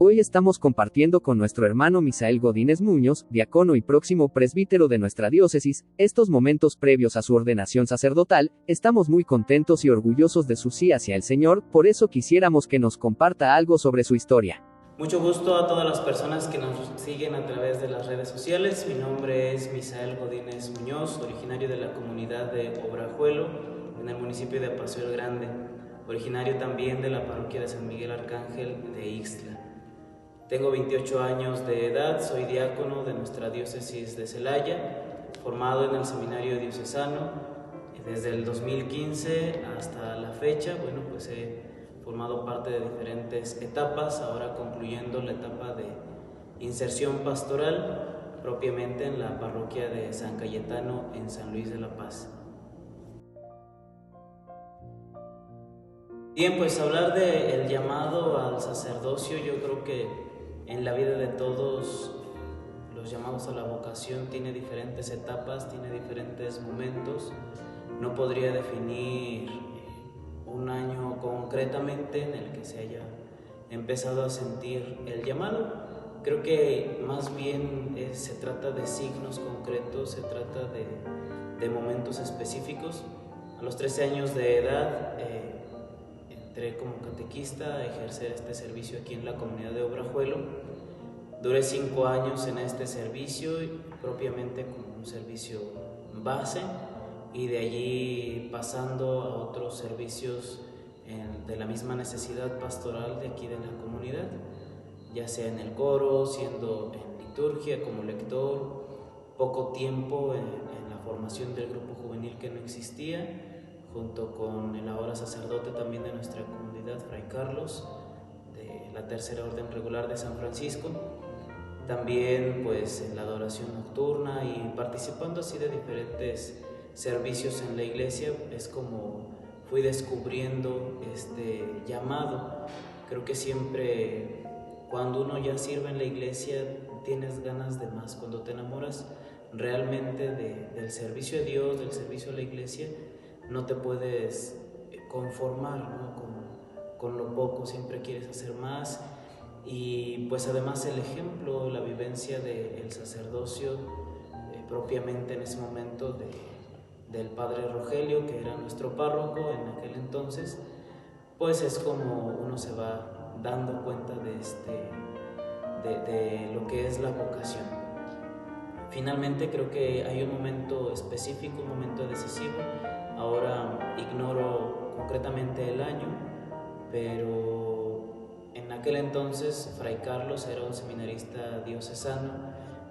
Hoy estamos compartiendo con nuestro hermano Misael Godínez Muñoz, diácono y próximo presbítero de nuestra diócesis, estos momentos previos a su ordenación sacerdotal. Estamos muy contentos y orgullosos de su sí hacia el Señor, por eso quisiéramos que nos comparta algo sobre su historia. Mucho gusto a todas las personas que nos siguen a través de las redes sociales. Mi nombre es Misael Godínez Muñoz, originario de la comunidad de Obrajuelo, en el municipio de Apaseo el Grande, originario también de la parroquia de San Miguel Arcángel de Ixtla. Tengo 28 años de edad, soy diácono de nuestra diócesis de Celaya, formado en el seminario diocesano desde el 2015 hasta la fecha. Bueno, pues he formado parte de diferentes etapas, ahora concluyendo la etapa de inserción pastoral propiamente en la parroquia de San Cayetano en San Luis de la Paz. Bien, pues hablar del llamado al sacerdocio, yo creo que en la vida de todos los llamados a la vocación tiene diferentes etapas, tiene diferentes momentos. No podría definir un año concretamente en el que se haya empezado a sentir el llamado. Creo que más bien se trata de signos concretos, se trata de momentos específicos. A los 13 años de edad entré como catequista a ejercer este servicio aquí en la comunidad de Obrajuelo. Duré 5 años en este servicio, propiamente como un servicio base, y de allí pasando a otros servicios de la misma necesidad pastoral de aquí de la comunidad, ya sea en el coro, siendo en liturgia como lector, poco tiempo en la formación del grupo juvenil que no existía, junto con el ahora sacerdote también de nuestra comunidad, Fray Carlos, de la Tercera Orden Regular de San Francisco. También pues en la adoración nocturna y participando así de diferentes servicios en la iglesia, es como fui descubriendo este llamado. Creo que siempre cuando uno ya sirve en la iglesia tienes ganas de más. Cuando te enamoras realmente del servicio a Dios, del servicio a la iglesia, no te puedes conformar, ¿no? con lo poco, siempre quieres hacer más. Y pues además el ejemplo, la vivencia del sacerdocio propiamente en ese momento del padre Rogelio, que era nuestro párroco en aquel entonces, pues es como uno se va dando cuenta de lo que es la vocación. Finalmente creo que hay un momento específico, un momento decisivo. Ahora ignoro concretamente el año, pero en aquel entonces Fray Carlos era un seminarista diocesano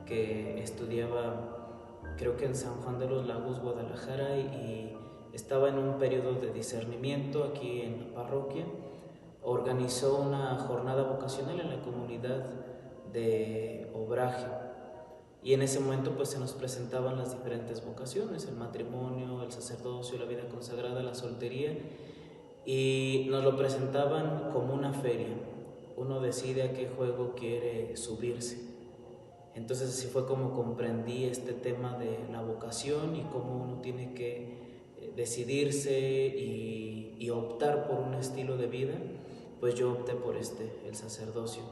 que estudiaba, creo que en San Juan de los Lagos, Guadalajara, y estaba en un periodo de discernimiento aquí en la parroquia. Organizó una jornada vocacional en la comunidad de Obraje, y en ese momento pues se nos presentaban las diferentes vocaciones: el matrimonio, el sacerdocio, la vida consagrada, la soltería, y nos lo presentaban como una feria. Uno decide a qué juego quiere subirse. Entonces así fue como comprendí este tema de la vocación y cómo uno tiene que decidirse y optar por un estilo de vida. Pues yo opté por el sacerdocio.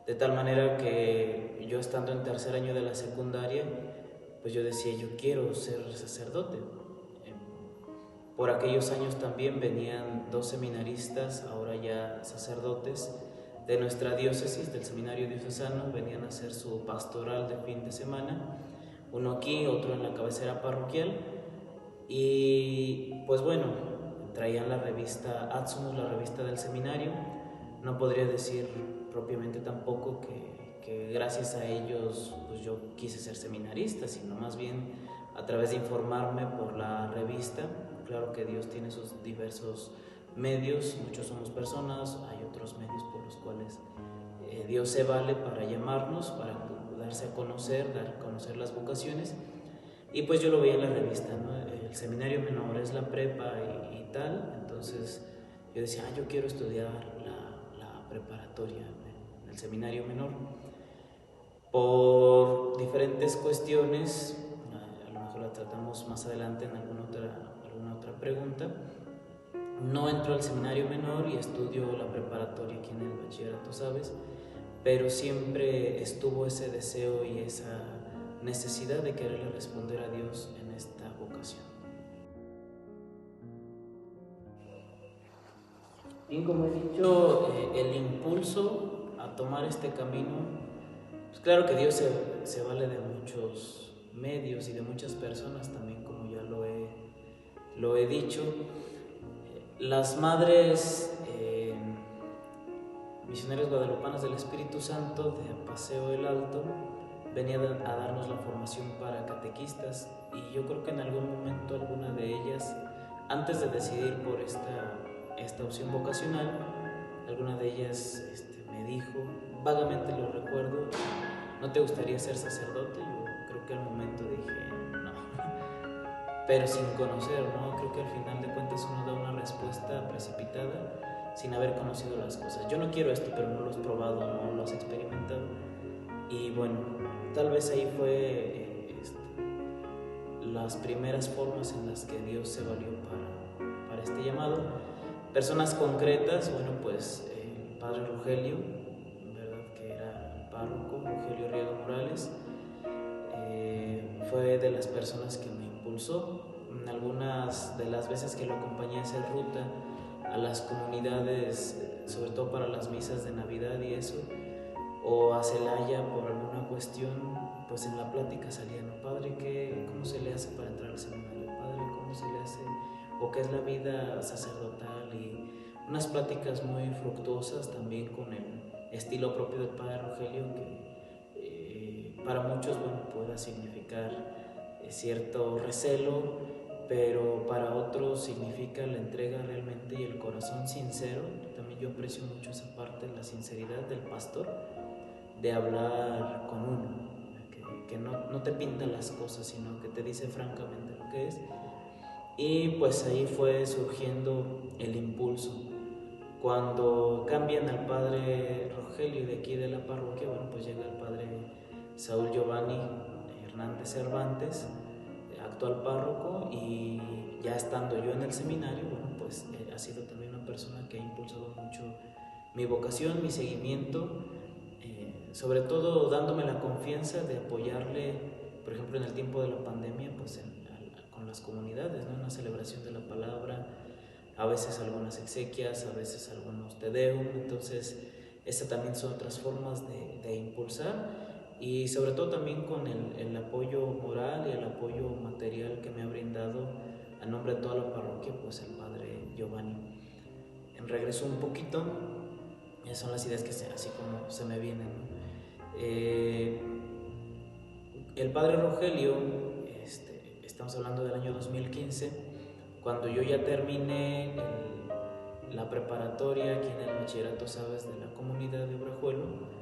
De tal manera que yo, estando en tercer año de la secundaria, pues yo decía, yo quiero ser sacerdote. Por aquellos años también venían 2 seminaristas, ahora ya sacerdotes, de nuestra diócesis, del seminario diocesano, venían a hacer su pastoral de fin de semana, uno aquí, otro en la cabecera parroquial, y pues bueno, traían la revista Atsumus, la revista del seminario. No podría decir propiamente tampoco que gracias a ellos pues yo quise ser seminarista, sino más bien a través de informarme por la revista. Claro que Dios tiene sus diversos medios, muchos somos personas, hay otros medios por los cuales Dios se vale para llamarnos, para darse a conocer, dar a conocer las vocaciones. Y pues yo lo veía en la revista, ¿no? El seminario menor es la prepa y tal. Entonces yo decía, yo quiero estudiar la preparatoria en el seminario menor. Por diferentes cuestiones, a lo mejor la tratamos más adelante en alguna otra pregunta, no entro al seminario menor y estudio la preparatoria aquí en el bachillerato, ¿sabes? pero siempre estuvo ese deseo y esa necesidad de quererle responder a Dios en esta vocación. Bien, como he dicho, el impulso a tomar este camino, pues claro que Dios se vale de muchos medios y de muchas personas también, como ya lo he dicho. Las madres misioneras guadalupanas del Espíritu Santo de Paseo del Alto venían a darnos la formación para catequistas, y yo creo que en algún momento alguna de ellas, antes de decidir por esta opción vocacional, alguna de ellas me dijo, vagamente lo recuerdo, ¿no te gustaría ser sacerdote? Yo creo que al momento dije no, pero sin conocer, ¿no? Creo que al final de cuentas uno da una respuesta precipitada sin haber conocido las cosas. Yo no quiero esto, pero no lo has probado, no lo has experimentado. Y bueno, tal vez ahí fue las primeras formas en las que Dios se valió para este llamado. Personas concretas, bueno, pues el padre Rogelio, ¿verdad? Que era el párroco, Rogelio Riego Morales, fue de las personas que me impulsó. Algunas de las veces que lo acompañé a hacer ruta a las comunidades, sobre todo para las misas de Navidad y eso, o a Celaya por alguna cuestión, pues en la plática salía, ¿no? Padre, ¿cómo se le hace para entrar al seminario? Padre, ¿cómo se le hace? O qué es la vida sacerdotal, y unas pláticas muy fructuosas también con el estilo propio del padre Rogelio, que para muchos, bueno, pueda significar cierto recelo, pero para otros significa la entrega realmente y el corazón sincero. También yo aprecio mucho esa parte, la sinceridad del pastor, de hablar con uno, que no te pinta las cosas, sino que te dice francamente lo que es. Y pues ahí fue surgiendo el impulso. Cuando cambian al padre Rogelio de aquí de la parroquia, bueno, pues llega el padre Saúl Giovanni Hernández Cervantes, actual párroco, y ya estando yo en el seminario, bueno, pues ha sido también una persona que ha impulsado mucho mi vocación, mi seguimiento, sobre todo dándome la confianza de apoyarle, por ejemplo, en el tiempo de la pandemia, pues con las comunidades, ¿no? Una celebración de la palabra, a veces algunas exequias, a veces algunos te deum. Entonces estas también son otras formas de impulsar, y sobre todo también con el apoyo moral y el apoyo material que me ha brindado a nombre de toda la parroquia, pues el padre Giovanni. Regreso un poquito, esas son las ideas que así como se me vienen, ¿no? El padre Rogelio, estamos hablando del año 2015, cuando yo ya terminé la preparatoria aquí en el bachillerato, sabes, de la comunidad de Obrajuelo,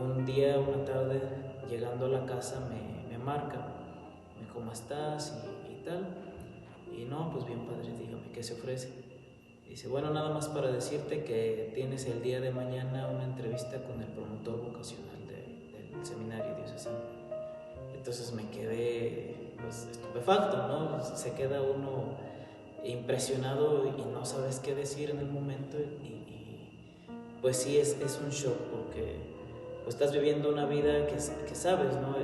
un día, una tarde, llegando a la casa me marca, ¿cómo estás? Y tal. Y no, pues bien, padre, dígame, ¿qué se ofrece? Dice, bueno, nada más para decirte que tienes el día de mañana una entrevista con el promotor vocacional del seminario diocesano. Entonces me quedé, pues, estupefacto, ¿no? Se queda uno impresionado y no sabes qué decir en el momento, y pues sí, es un shock, porque pues, estás viviendo una vida que sabes, ¿no?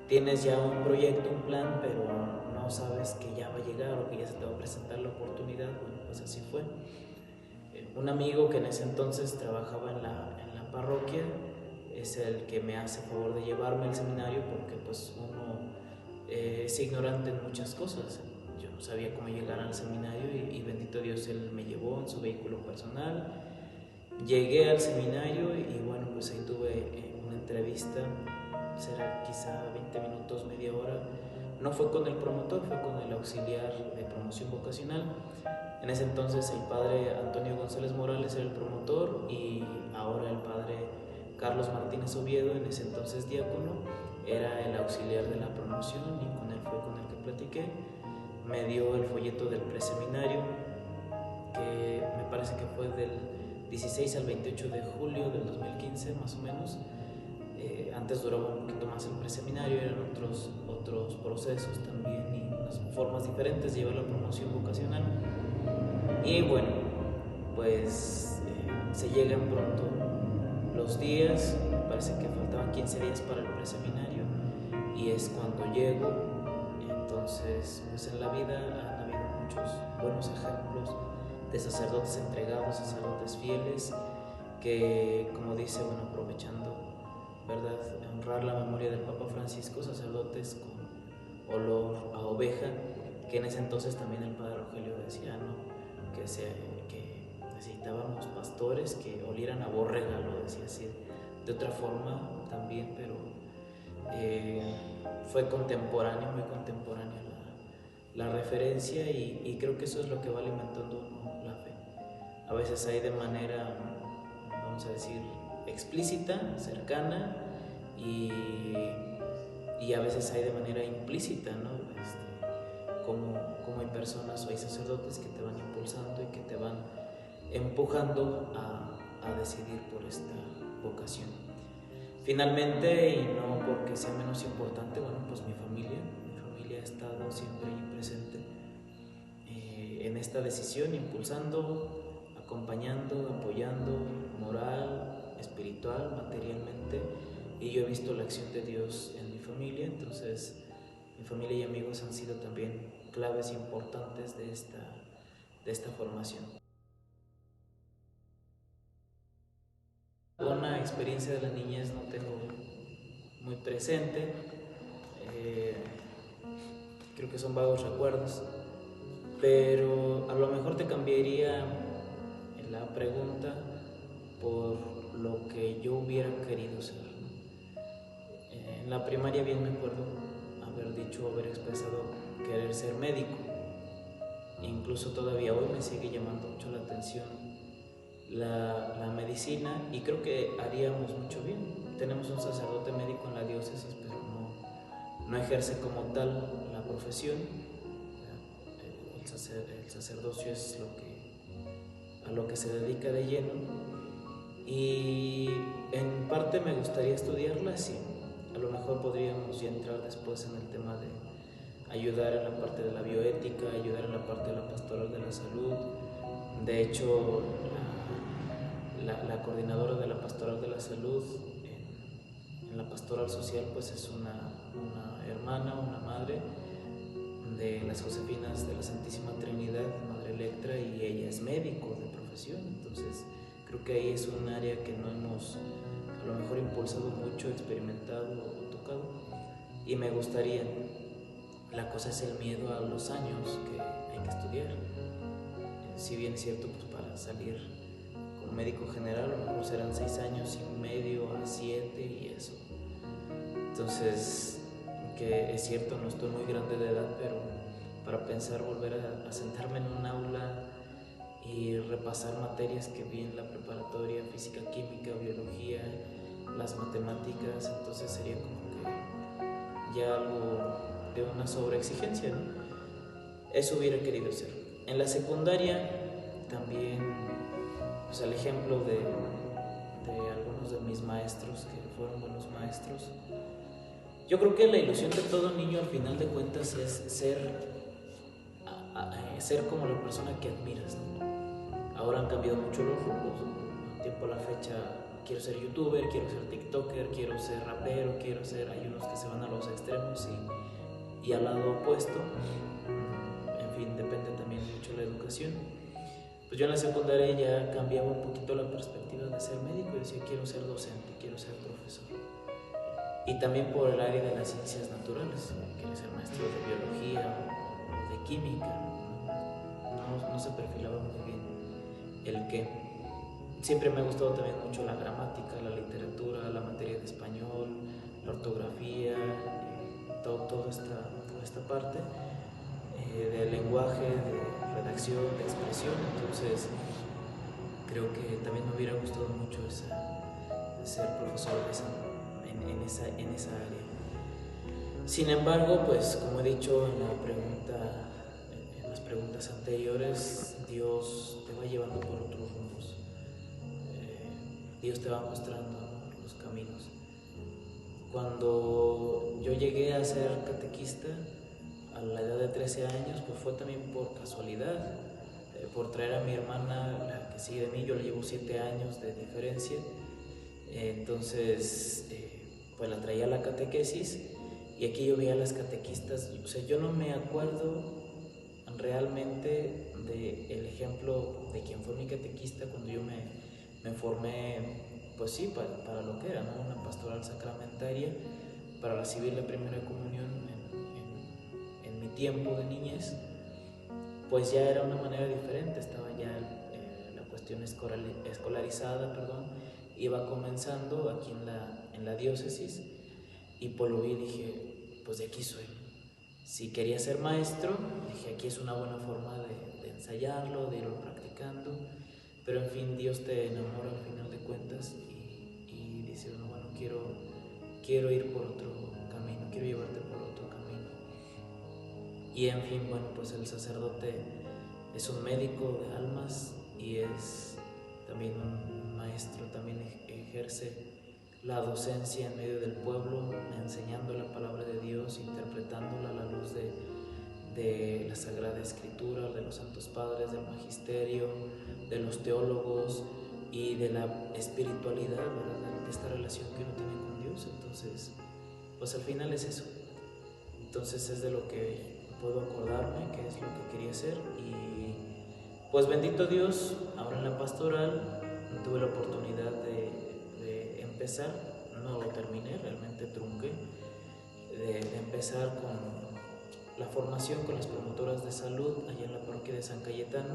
Tienes ya un proyecto, un plan, pero no sabes que ya va a llegar o que ya se te va a presentar la oportunidad. Bueno, pues así fue. Un amigo que en ese entonces trabajaba en la parroquia es el que me hace favor de llevarme al seminario, porque pues uno es ignorante en muchas cosas. Yo no sabía cómo llegar al seminario, y bendito Dios, él me llevó en su vehículo personal. Llegué al seminario y bueno, pues ahí tuve una entrevista, será quizá 20 minutos, media hora. No fue con el promotor, fue con el auxiliar de promoción vocacional. En ese entonces el padre Antonio González Morales era el promotor, y ahora el padre Carlos Martínez Oviedo, en ese entonces diácono, era el auxiliar de la promoción, y con él fue con el que platiqué. Me dio el folleto del preseminario, que me parece que fue del 16 al 28 de julio del 2015, más o menos. Antes duraba un poquito más el preseminario, eran otros procesos también y unas formas diferentes de llevar la promoción vocacional. Y bueno, pues se llegan pronto los días, me parece que faltaban 15 días para el preseminario, y es cuando llego. Entonces, pues en la vida han habido muchos buenos ejemplos de sacerdotes entregados, sacerdotes fieles, que, como dice, bueno, aprovechando, ¿verdad?, honrar la memoria del Papa Francisco, sacerdotes con olor a oveja, que en ese entonces también el padre Rogelio decía, ¿no?, que necesitábamos pastores que olieran a borrega, lo decía así, de otra forma también, pero fue contemporáneo, muy contemporánea la referencia, y creo que eso es lo que va alimentando, ¿no?, la fe. A veces hay de manera, vamos a decir, explícita, cercana, y a veces hay de manera implícita, ¿no? Como hay personas o hay sacerdotes que te van impulsando y que te van empujando a decidir por esta vocación. Finalmente, y no porque sea menos importante, bueno, pues mi familia ha estado siempre ahí presente en esta decisión, impulsando, acompañando, apoyando, moral, espiritual, materialmente, y yo he visto la acción de Dios en mi familia. Entonces, mi familia y amigos han sido también claves importantes de esta formación. Una experiencia de la niñez no tengo muy presente, creo que son vagos recuerdos, pero a lo mejor te cambiaría la pregunta por lo que yo hubiera querido ser, ¿no? En la primaria bien me acuerdo haber dicho, haber expresado querer ser médico. Incluso todavía hoy me sigue llamando mucho la atención la medicina, y creo que haríamos mucho bien. Tenemos un sacerdote médico en la diócesis, pero no ejerce como tal la profesión. El sacerdocio es a lo que se dedica de lleno, y en parte me gustaría estudiarla, sí. A lo mejor podríamos ya entrar después en el tema de ayudar en la parte de la bioética, ayudar en la parte de la pastoral de la salud. De hecho, la coordinadora de la pastoral de la salud en la pastoral social, pues es una hermana, una madre de las Josefinas de la Santísima Trinidad, Madre Electra, y ella es médico de profesión. Entonces creo que ahí es un área que no hemos a lo mejor impulsado mucho, experimentado o tocado, y me gustaría. La cosa es el miedo a los años que hay que estudiar. Si bien es cierto, pues para salir como médico general a lo mejor serán 6 años y medio a 7 y eso. Entonces, que es cierto, no estoy muy grande de edad, pero para pensar volver a sentarme en un aula y repasar materias que vi en la preparatoria, física, química, biología, las matemáticas, entonces sería como que ya algo de una sobreexigencia, ¿no? Eso hubiera querido ser. En la secundaria también, pues al ejemplo de algunos de mis maestros que fueron buenos maestros, yo creo que la ilusión de todo niño al final de cuentas es ser como la persona que admiras, ¿no? Ahora han cambiado mucho los rumbos. Un tiempo a la fecha quiero ser youtuber, quiero ser tiktoker, quiero ser rapero, hay unos que se van a los extremos y al lado opuesto. En fin, depende también mucho de la educación. Pues yo en la secundaria ya cambiaba un poquito la perspectiva de ser médico y decía, quiero ser docente, quiero ser profesor. Y también por el área de las ciencias naturales, quiero ser maestro de biología o de química. No se perfilaba muy bien el qué. Siempre me ha gustado también mucho la gramática, la literatura, la materia de español, la ortografía, toda esta parte del lenguaje, de redacción, de expresión. Entonces creo que también me hubiera gustado mucho ser profesor en esa área. Sin embargo, pues como he dicho en las preguntas anteriores, Dios te va llevando por otros rumbos. Dios te va mostrando los caminos. Cuando yo llegué a ser catequista a la edad de 13 años, pues fue también por casualidad, por traer a mi hermana, la que sigue de mí. Yo le llevo 7 años de diferencia. Entonces, pues la traía a la catequesis y aquí yo veía a las catequistas, o sea, yo no me acuerdo realmente del ejemplo de quién fue mi catequista cuando yo me formé, pues sí, para lo que era, ¿no? Una pastoral sacramentaria, para recibir la primera comunión en mi tiempo de niñez, pues ya era una manera diferente, estaba ya la cuestión escolarizada, perdón, iba comenzando aquí en la diócesis y pues lo vi y dije, pues de aquí soy. Si quería ser maestro, dije, aquí es una buena forma de ensayarlo, de irlo practicando, pero en fin, Dios te enamora al final de cuentas y dice, bueno, quiero ir por otro camino, quiero llevarte por otro camino. Y en fin, bueno, pues el sacerdote es un médico de almas y es también un maestro, también ejerce la docencia en medio del pueblo, enseñando la palabra de Dios, interpretándola a la luz de la Sagrada Escritura, de los Santos Padres, del Magisterio, de los teólogos y de la espiritualidad, ¿verdad? De esta relación que uno tiene con Dios. Entonces, pues al final es eso. Entonces es de lo que puedo acordarme, que es lo que quería hacer. Y pues bendito Dios, ahora en la pastoral tuve la oportunidad de empezar, no lo terminé, realmente trunqué, de empezar con la formación con las promotoras de salud allá en la parroquia de San Cayetano.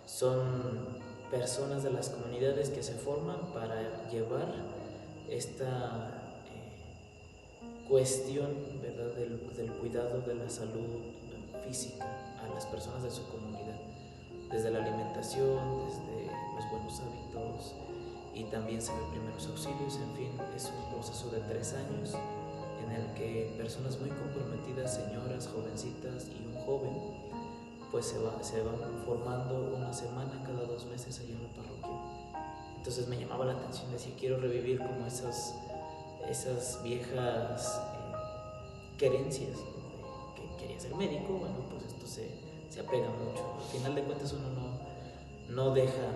Son personas de las comunidades que se forman para llevar esta cuestión, ¿verdad?, del cuidado de la salud física a las personas de su comunidad, desde la alimentación, desde los buenos hábitos y también se ven primeros auxilios. En fin, es un proceso de 3 años en el que personas muy comprometidas, señoras, jovencitas y un joven, pues se van formando una semana cada 2 meses allá en la parroquia. Entonces me llamaba la atención, decía, quiero revivir como esas viejas querencias, ¿no? Que quería ser médico. Bueno, pues esto se apega mucho. Al final de cuentas uno no deja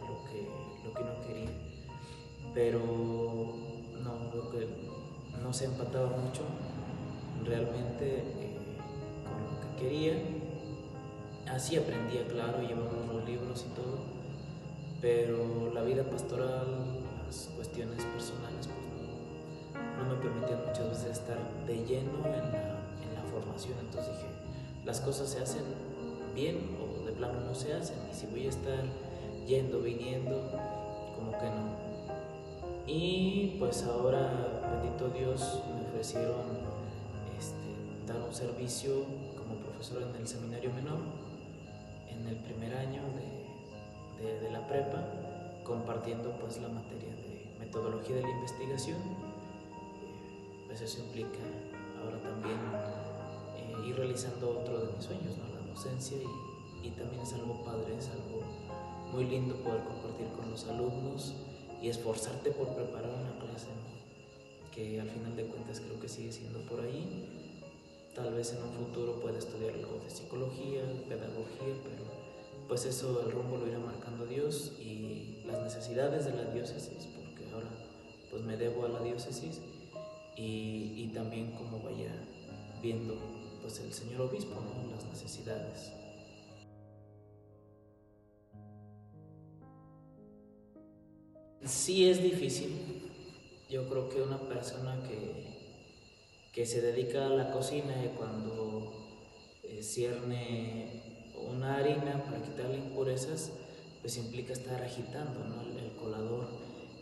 lo que uno quería, pero no, creo que no se empataba mucho realmente con lo que quería. Así aprendía, claro, llevamos los libros y todo, pero la vida pastoral, las cuestiones personales, pues no me permitían muchas veces estar de lleno en la formación. Entonces dije, las cosas se hacen bien o de plano no se hacen, y si voy a estar yendo, viniendo, como que no. Y pues ahora, bendito Dios, me ofrecieron dar un servicio como profesor en el seminario menor en el primer año de la prepa, compartiendo pues la materia de metodología de la investigación. Pues eso implica ahora también ir realizando otro de mis sueños, ¿no?, la docencia, y también es algo padre, es algo muy lindo poder compartir con los alumnos y esforzarte por preparar una clase, ¿no?, que al final de cuentas creo que sigue siendo por ahí. Tal vez en un futuro pueda estudiar algo de psicología, pedagogía, pero pues eso, el rumbo lo irá marcando Dios y las necesidades de la diócesis, porque ahora pues me debo a la diócesis, y también como vaya viendo pues el señor obispo, ¿no?, las necesidades. Sí es difícil. Yo creo que una persona que se dedica a la cocina y cuando cierne una harina para quitarle impurezas, pues implica estar agitando, ¿no?, el colador,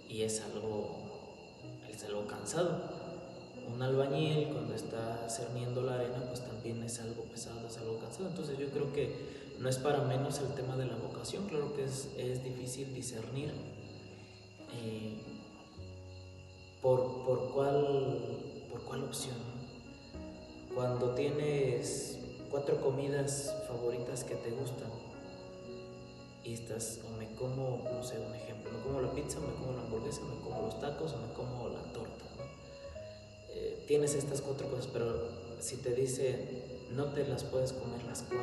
y es algo cansado. Un albañil cuando está cerniendo la arena, pues también es algo pesado, es algo cansado. Entonces yo creo que no es para menos el tema de la vocación. Claro que es difícil discernir por cuál opción. Cuando tienes 4 comidas favoritas que te gustan y estás, o me como, no sé, un ejemplo, me como la pizza, me como la hamburguesa, me como los tacos, o me como la torta, ¿no? Tienes estas 4 cosas, pero si te dice no te las puedes comer las 4,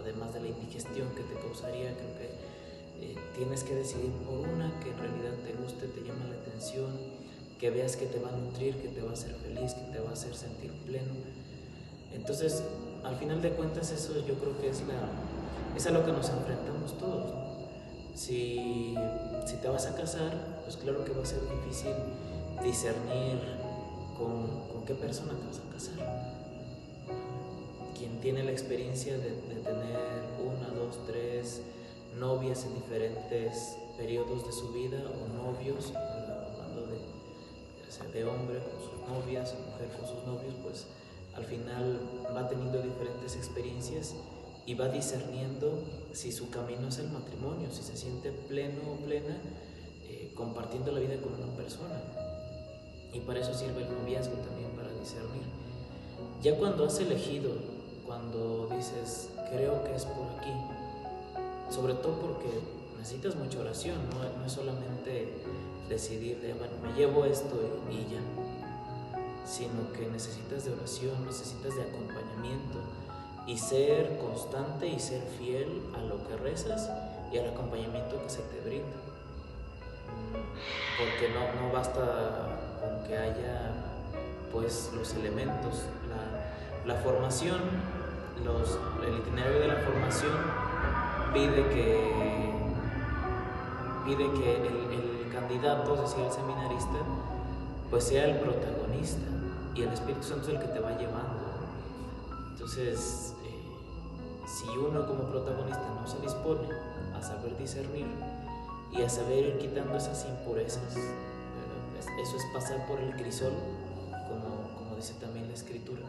además de la indigestión que te causaría, creo que tienes que decidir por una que en realidad te guste, te llama la atención, que veas que te va a nutrir, que te va a hacer feliz, que te va a hacer sentir pleno. Entonces, al final de cuentas, eso yo creo que es a lo que nos enfrentamos todos, ¿no? Si te vas a casar, pues claro que va a ser difícil discernir con qué persona te vas a casar. Quien tiene la experiencia de tener una, dos, tres novias en diferentes periodos de su vida, o novios, hablando de hombre con sus novias, mujer con sus novios, pues al final va teniendo diferentes experiencias y va discerniendo si su camino es el matrimonio, si se siente pleno o plena compartiendo la vida con una persona. Y para eso sirve el noviazgo también, para discernir. Ya cuando has elegido, cuando dices, creo que es por aquí, sobre todo porque necesitas mucha oración, no es solamente decidir de, bueno, me llevo esto y ya, sino que necesitas de oración, necesitas de acompañamiento y ser constante y ser fiel a lo que rezas y al acompañamiento que se te brinda. Porque no basta con que haya pues los elementos, la formación, el itinerario de la formación pide que el candidato, es decir, el seminarista, pues sea el protagonista, y el Espíritu Santo es el que te va llevando. Entonces, si uno como protagonista no se dispone a saber discernir y a saber ir quitando esas impurezas, ¿verdad? Eso es pasar por el crisol, como dice también la Escritura.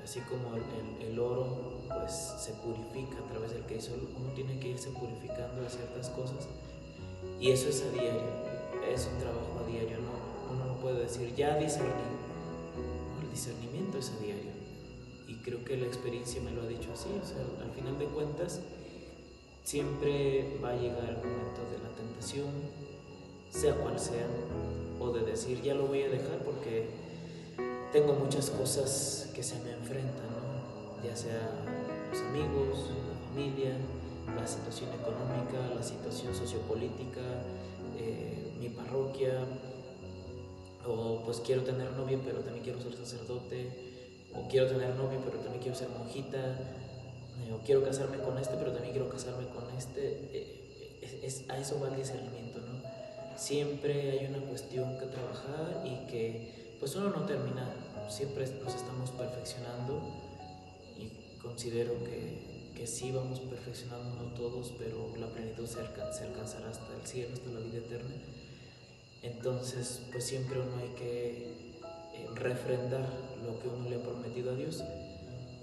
Así como el oro pues se purifica a través del crisol, uno tiene que irse purificando de ciertas cosas, y eso es a diario, es un trabajo a diario. Uno no puede decir ya discerní, el discernimiento es a diario, y creo que la experiencia me lo ha dicho así. O sea, al final de cuentas siempre va a llegar el momento de la tentación, sea cual sea, o de decir ya lo voy a dejar porque tengo muchas cosas que se me enfrentan, ¿no? Ya sea los amigos, la familia, la situación económica, la situación sociopolítica, mi parroquia, o pues quiero tener novia pero también quiero ser sacerdote, o quiero tener novia pero también quiero ser monjita, o quiero casarme con este pero también quiero casarme con este. A eso va el discernimiento, ¿no? Siempre hay una cuestión que trabajar, y que pues uno no termina, siempre nos estamos perfeccionando, y considero que sí vamos perfeccionándonos todos, pero la plenitud se alcanzará hasta el cielo, hasta la vida eterna. Entonces pues siempre uno hay que refrendar lo que uno le ha prometido a Dios.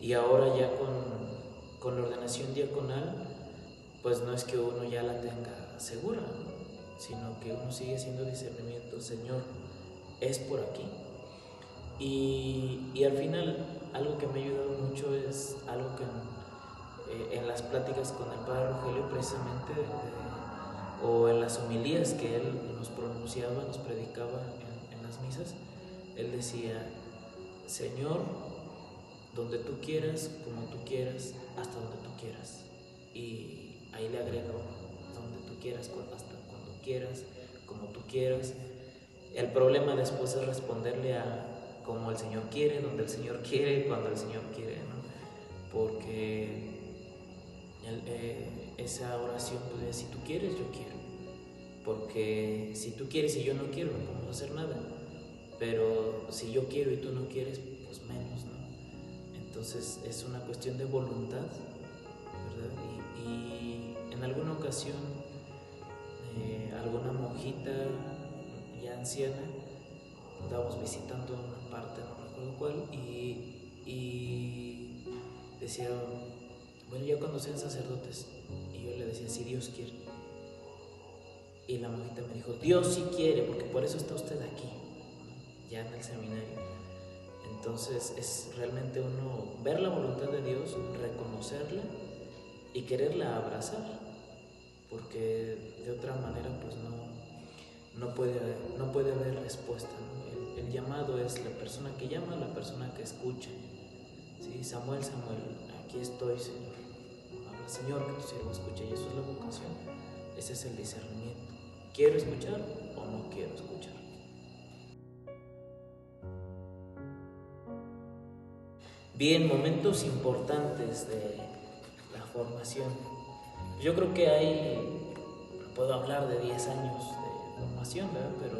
Y ahora ya con la ordenación diaconal, pues no es que uno ya la tenga segura, ¿no? Sino que uno sigue haciendo discernimiento. Señor, es por aquí. Y al final, algo que me ha ayudado mucho es algo que en las pláticas con el padre Rogelio, precisamente, o en las homilías que él nos pronunciaba, nos predicaba en las misas, él decía, Señor, donde tú quieras, como tú quieras, hasta donde tú quieras. Y ahí le agrego, donde tú quieras, hasta cuando quieras, como tú quieras. El problema después es responderle a como el Señor quiere, donde el Señor quiere, cuando el Señor quiere, ¿no? Porque esa oración, pues, si tú quieres, yo quiero. Porque si tú quieres y yo no quiero, no podemos hacer nada. Pero si yo quiero y tú no quieres, pues menos, ¿no? Entonces es una cuestión de voluntad, ¿verdad? Y en alguna ocasión, alguna monjita ya anciana, andábamos visitando una parte, no recuerdo cuál, y decía, bueno, ya cuando sean sacerdotes. Y yo le decía, si Dios quiere. Y la monjita me dijo, Dios sí quiere, porque por eso está usted aquí, ya en el seminario. Entonces es realmente uno ver la voluntad de Dios, reconocerla y quererla abrazar, porque de otra manera pues no puede haber respuesta, ¿no? El llamado es la persona que llama, la persona que escucha. ¿Sí? Samuel, aquí estoy, Señor. Habla, Señor, que tu siervo escuche, y eso es la vocación. Ese es el discernimiento. ¿Quiero escuchar o no quiero escuchar? Bien, momentos importantes de la formación. Yo creo que puedo hablar de 10 años de formación, ¿verdad? Pero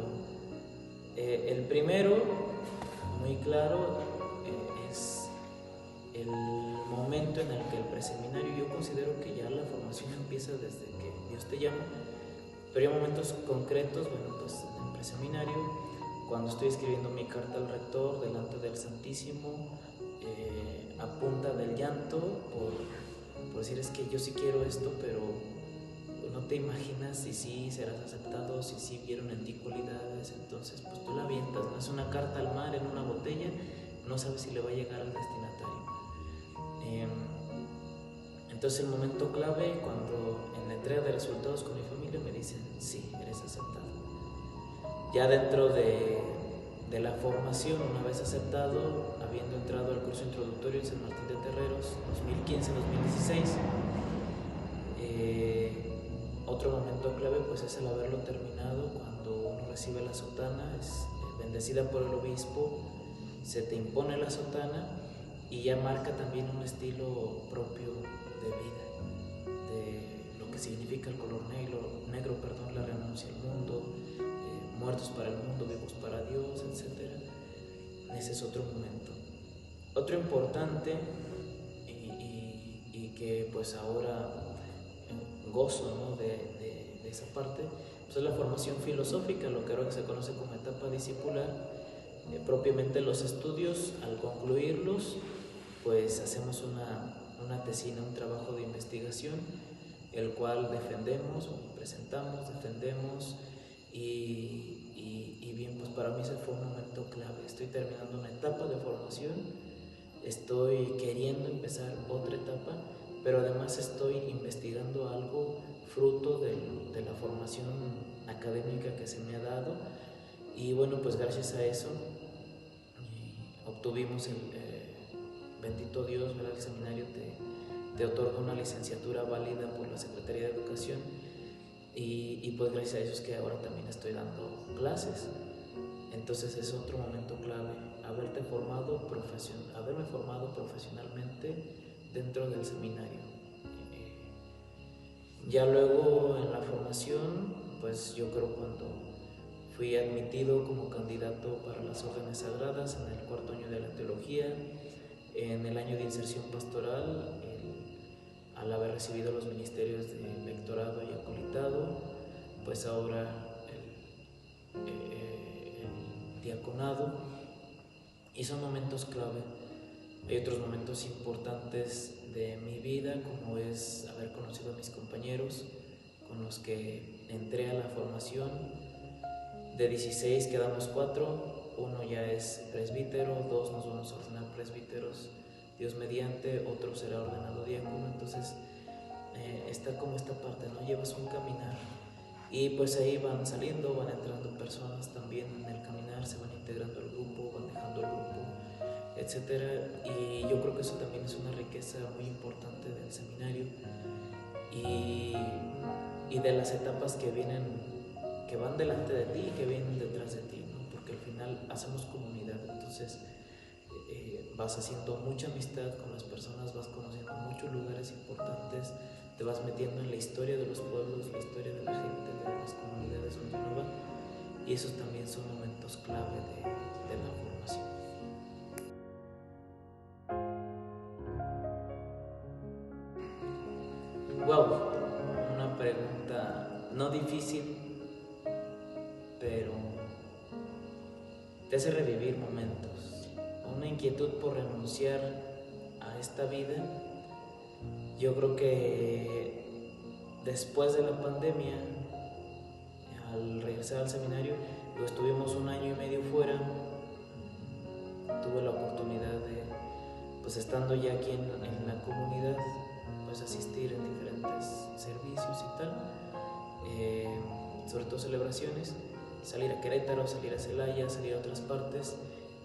el primero, muy claro, es el momento en el que el preseminario, yo considero que ya la formación empieza desde que Dios te llama, pero hay momentos concretos, bueno, pues en el preseminario, cuando estoy escribiendo mi carta al rector delante del Santísimo, a punta del llanto, por decir, es que yo sí quiero esto, pero no te imaginas si sí serás aceptado, si sí vieron en ti cualidades, entonces pues tú la avientas, no es una carta al mar en una botella, no sabes si le va a llegar al destinatario. Entonces el momento clave, cuando en la entrega de resultados con mi familia me dicen, sí, eres aceptado. Ya dentro de la formación, una vez aceptado, habiendo entrado al curso introductorio en San Martín de Terreros, 2015-2016, otro momento clave pues es el haberlo terminado, cuando uno recibe la sotana, es bendecida por el obispo, se te impone la sotana y ya marca también un estilo propio de vida, de lo que significa el color negro, la renuncia al mundo, muertos para el mundo, vivos para Dios, etc. Ese es otro momento. Otro importante y que pues ahora gozo, ¿no?, de esa parte, pues es la formación filosófica, lo que ahora se conoce como etapa discipular. Propiamente los estudios, al concluirlos, pues hacemos una tesina, un trabajo de investigación, el cual presentamos, defendemos y bien, pues para mí ese fue un momento clave. Estoy terminando una etapa de formación, estoy queriendo empezar otra etapa, pero además estoy investigando algo fruto de la formación académica que se me ha dado, y bueno, pues gracias a eso obtuvimos bendito Dios, ¿verdad? El seminario te otorga una licenciatura válida por la Secretaría de Educación, y pues gracias a eso es que ahora también estoy dando clases. Entonces es otro momento clave, haberme formado profesionalmente dentro del seminario. Ya luego en la formación, pues yo creo cuando fui admitido como candidato para las órdenes sagradas en el 4º año de la teología, en el año de inserción pastoral, al haber recibido los ministerios de lectorado y acolitado, pues ahora el diaconado, y son momentos clave. Hay otros momentos importantes de mi vida, como es haber conocido a mis compañeros con los que entré a la formación. De 16 quedamos 4, uno ya es presbítero, 2 nos vamos a ordenar presbíteros, Dios mediante, otro será ordenado diácono. Entonces está como esta parte, ¿no? Llevas un caminar y pues ahí van saliendo, van entrando personas también en el caminar, se van integrando al grupo, van dejando el grupo, etcétera. Y yo creo que eso también es una riqueza muy importante del seminario y de las etapas que van delante de ti y que vienen detrás de ti, ¿no? Porque al final hacemos comunidad, entonces vas haciendo mucha amistad con las personas, vas conociendo muchos lugares importantes, te vas metiendo en la historia de los pueblos, la historia de la gente, de las comunidades donde uno va, y esos también son momentos clave de la formación. Wow, una pregunta no difícil, pero te hace revivir momentos, una inquietud por renunciar a esta vida. Yo creo que después de la pandemia, al regresar al seminario, estuvimos 1 año y medio fuera, tuve la oportunidad de, pues estando ya aquí en la comunidad, pues asistir en diferentes servicios y tal, sobre todo celebraciones, salir a Querétaro, salir a Celaya, salir a otras partes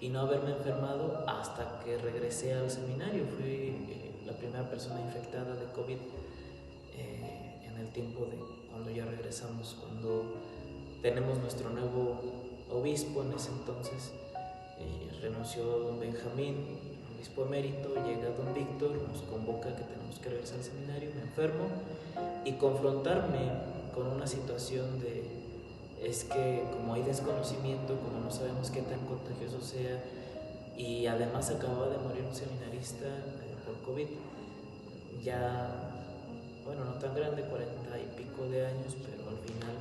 y no haberme enfermado hasta que regresé al seminario. Fui la primera persona infectada de COVID en en el tiempo de cuando ya regresamos, cuando tenemos nuestro nuevo obispo. En ese entonces renunció don Benjamín, obispo emérito, llega don Víctor, nos convoca que tenemos que regresar al seminario, me enfermo, y confrontarme con una situación es que como hay desconocimiento, como no sabemos qué tan contagioso sea, y además acababa de morir un seminarista por COVID, ya, bueno, no tan grande, 40 y pico de años, pero al final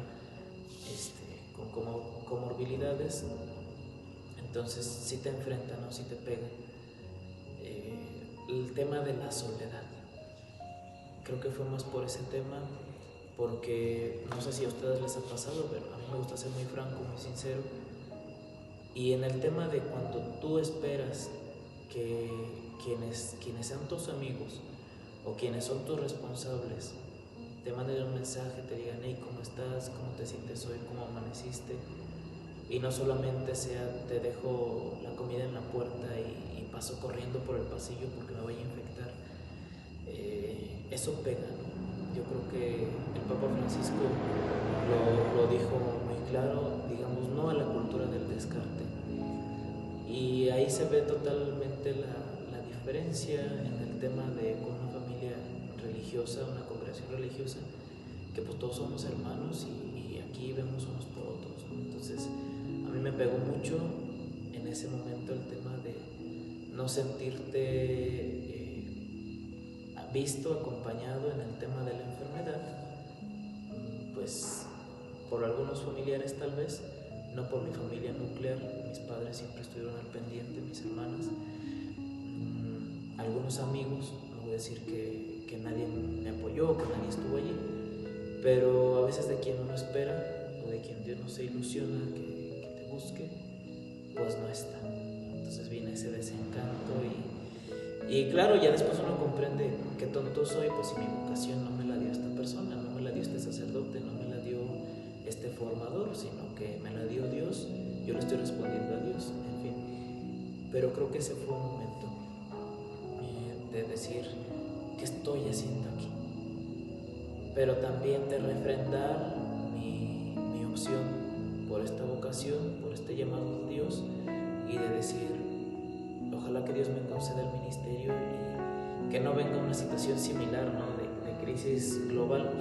con comorbilidades. Entonces sí te enfrentan, ¿no? Sí te pegan. El tema de la soledad, creo que fue más por ese tema, porque no sé si a ustedes les ha pasado, pero a mí me gusta ser muy franco, muy sincero. Y en el tema de cuando tú esperas que quienes sean tus amigos o quienes son tus responsables te manden un mensaje, te digan: hey, ¿cómo estás? ¿Cómo te sientes hoy? ¿Cómo amaneciste? Y no solamente sea: te dejo la comida en la puerta y paso corriendo por el pasillo porque me voy a infectar. Eso pega, ¿no? Yo creo que el Papa Francisco lo dijo muy claro, digamos, no a la cultura del descarte. Y ahí se ve totalmente la diferencia en el tema de con una familia religiosa, una congregación religiosa, que pues todos somos hermanos y aquí vemos unos por otros, ¿no? Entonces a mí me pegó mucho en ese momento el tema de no sentirte visto, acompañado en el tema de la enfermedad, pues por algunos familiares tal vez, no por mi familia nuclear. Mis padres siempre estuvieron al pendiente, mis hermanas, algunos amigos, no voy a decir que nadie me apoyó o que nadie estuvo allí, pero a veces de quien uno espera o de quien Dios no se ilusiona que te busque, pues no está. Entonces viene ese desencanto y claro, ya después uno comprende qué tonto soy, pues si mi vocación no me la dio esta persona, no me la dio este sacerdote, no me la dio este formador, sino que me la dio Dios, yo le estoy respondiendo a Dios, en fin. Pero creo que ese fue un momento de decir: ¿qué estoy haciendo aquí? Pero también de refrendar mi opción por esta vocación, por este llamado de Dios, y de decir: ojalá que Dios me conceda el ministerio y que no venga una situación similar, ¿no? de crisis global,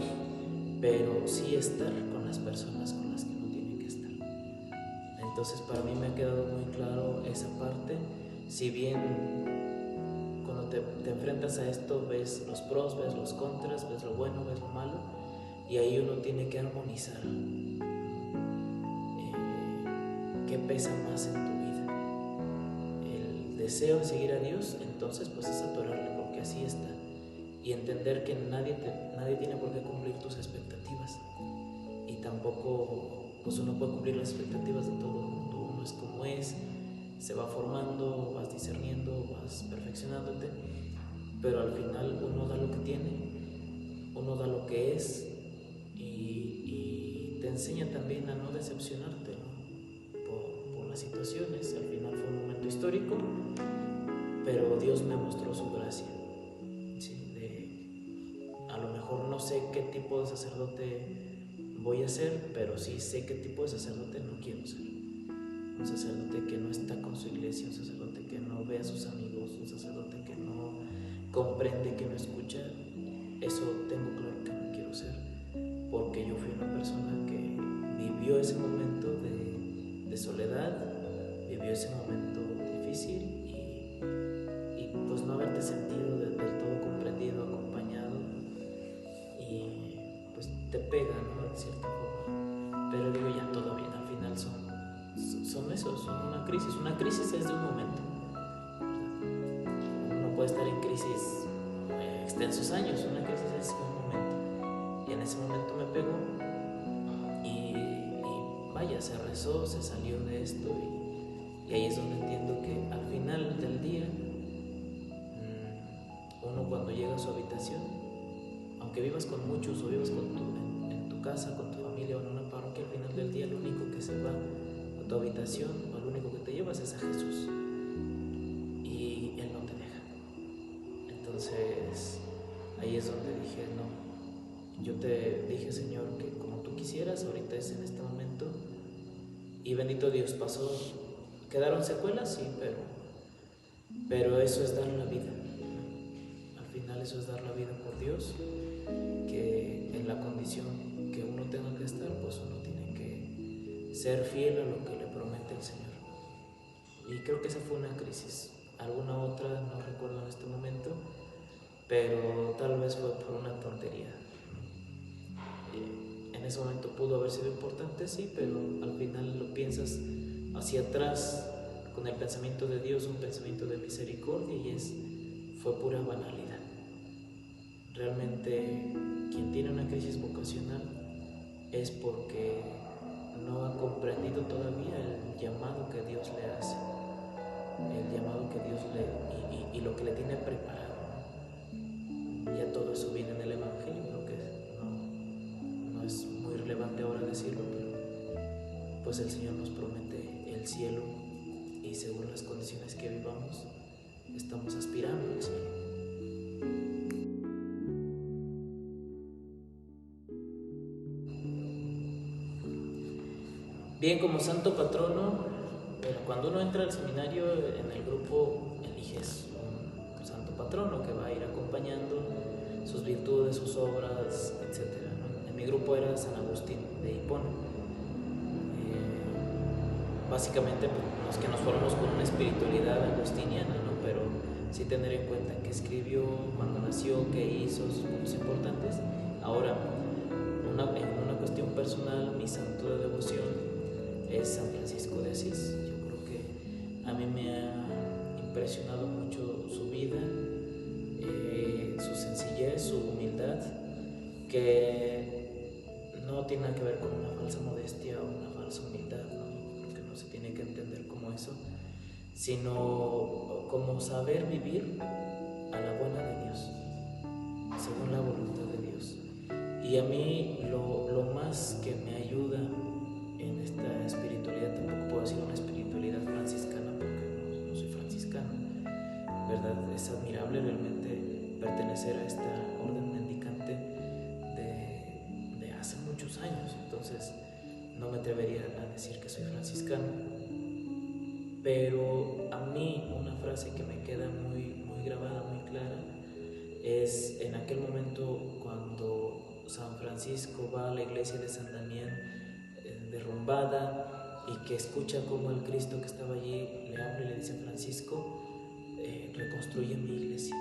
pero sí estar con las personas con las que uno tiene que estar. Entonces para mí me ha quedado muy claro esa parte. Si bien cuando te enfrentas a esto ves los pros, ves los contras, ves lo bueno, ves lo malo, y ahí uno tiene que armonizar qué pesa más en tu vida. El deseo de seguir a Dios, entonces pues es atorarle, porque así está, y entender que nadie tiene por qué cumplir tus expectativas, y tampoco pues uno puede cumplir las expectativas de todo el mundo. Uno es como es, se va formando, vas discerniendo, vas perfeccionándote, pero al final uno da lo que tiene, uno da lo que es, y te enseña también a no decepcionarte, ¿no? por las situaciones. Al final fue un momento histórico, pero Dios me mostró su gracia. ¿Sí? A lo mejor no sé qué tipo de sacerdote voy a ser, pero sí sé qué tipo de sacerdote no quiero ser. Un sacerdote que no está con su iglesia, un sacerdote que no ve a sus amigos, un sacerdote que no comprende, que no escucha. Eso tengo claro que no quiero ser, porque yo fui una persona que vivió ese momento de soledad, vivió ese momento difícil, y pues no haberte sentido del todo comprendido, acompañado, y pues te pega, ¿no? De cierta forma. Pero digo, ya todo bien, al final son eso, son una crisis. Una crisis es de un momento, ¿verdad? Uno puede estar en crisis extensos años, una crisis es un momento, y en ese momento me pegó, y vaya, se rezó, se salió de esto, y ahí es donde entiendo que al final del día, uno cuando llega a su habitación, aunque vivas con muchos o vivas en tu casa, con tu familia o en una parroquia, al final del día lo único que se va a tu habitación o lo único que te llevas es a Jesús, y Él no te deja. Entonces ahí es donde dije: no, yo te dije, Señor, que como tú quisieras, ahorita es en este momento. Y bendito Dios, pasó. Quedaron secuelas, sí, pero eso es dar la vida. Al final eso es dar la vida por Dios, que en la condición que uno tenga que estar, pues uno tiene que ser fiel a lo que le promete el Señor. Y creo que esa fue una crisis. Alguna otra no recuerdo en este momento, pero tal vez fue por una tontería. En ese momento pudo haber sido importante, sí, pero al final lo piensas hacia atrás con el pensamiento de Dios, un pensamiento de misericordia, y fue pura banalidad. Realmente quien tiene una crisis vocacional es porque no ha comprendido todavía el llamado que Dios le hace, el llamado que Dios y lo que le tiene preparado. Ya todo eso viene en el Evangelio, creo que no es muy relevante ahora decirlo, pero pues el Señor nos promete el cielo, y según las condiciones que vivamos, estamos aspirando al cielo. Bien, como santo patrono, cuando uno entra al seminario, en el grupo eliges un santo patrono que va a ir acompañando sus virtudes, sus obras, etc. En mi grupo era San Agustín de Hipona. Básicamente los que nos formamos con una espiritualidad agustiniana, ¿no? Pero sí tener en cuenta qué escribió, cuándo nació, qué hizo, sus puntos importantes. Ahora, en una cuestión personal, mi santo de devoción es San Francisco de Asís. Yo creo que a mí me ha impresionado mucho su vida, su sencillez, su humildad, que no tiene nada que ver con una falsa modestia o una falsa humildad, ¿no? Porque no se tiene que entender como eso, sino como saber vivir a la buena de Dios, según la voluntad de Dios. Y a mí lo más que me ayuda en esta espiritualidad, tampoco puedo decir una espiritualidad franciscana porque no soy franciscano, ¿verdad? Es admirable realmente pertenecer a esta orden mendicante de hace muchos años, entonces no me atrevería a decir que soy franciscano. Pero a mí una frase que me queda muy, muy grabada, muy clara, es en aquel momento cuando San Francisco va a la iglesia de San Damián derrumbada, y que escucha como el Cristo que estaba allí le habla y le dice: Francisco, reconstruye mi iglesia.